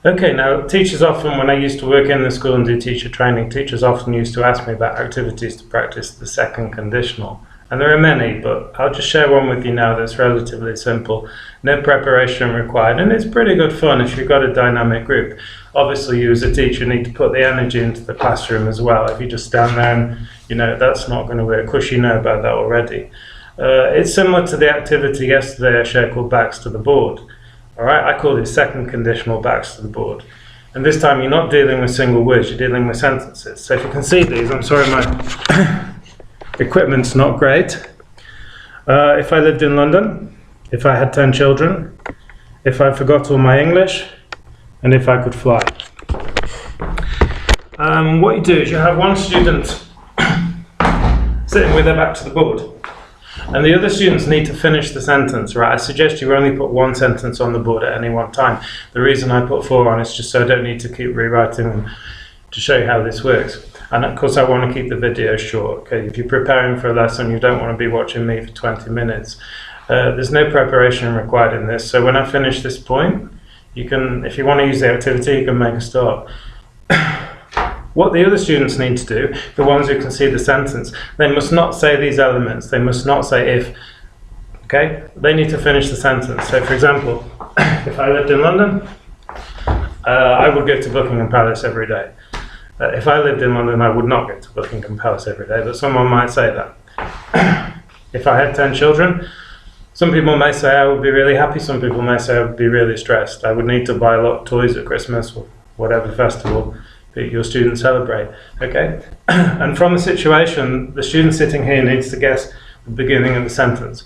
Okay, now teachers often, when I used to work in the school and do teacher training, teachers often used to ask me about activities to practice the second conditional. And there are many, but I'll just share one with you now that's relatively simple. No preparation required, and it's pretty good fun if you've got a dynamic group. Obviously, you as a teacher need to put the energy into the classroom as well. If you just stand there and, that's not going to work. Of course, you know about that already. It's similar to the activity yesterday I shared called Backs to the Board. All right, I called it second conditional backs to the board. And this time you're not dealing with single words, you're dealing with sentences. So if you can see these, I'm sorry my equipment's not great. If I lived in London, if I had 10 children, if I forgot all my English, and if I could fly. What you do is you have one student sitting with their back to the board. And the other students need to finish the sentence, right? I suggest you only put one sentence on the board at any one time. The reason I put 4 on is just so I don't need to keep rewriting them to show you how this works. And of course I want to keep the video short, okay? If you're preparing for a lesson, you don't want to be watching me for 20 minutes. There's no preparation required in this, so when I finish this point, you can, if you want to use the activity, you can make a start. What the other students need to do, the ones who can see the sentence, they must not say these elements. They must not say if, okay? They need to finish the sentence. So for example, if I lived in London, I would go to Buckingham Palace every day. If I lived in London, I would not go to Buckingham Palace every day, but someone might say that. If I had 10 children, some people may say I would be really happy, some people may say I would be really stressed. I would need to buy a lot of toys at Christmas or whatever festival your students celebrate, okay? And from the situation, the student sitting here needs to guess the beginning of the sentence.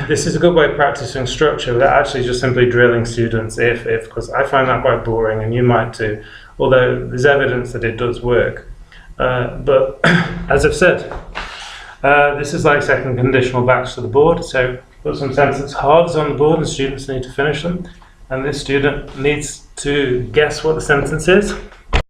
This is a good way of practicing structure without actually just simply drilling students if, because I find that quite boring and you might too, although there's evidence that it does work. But as I've said, this is like second conditional backs to the board, so put some sentence hards on the board and students need to finish them. And this student needs to guess what the sentence is.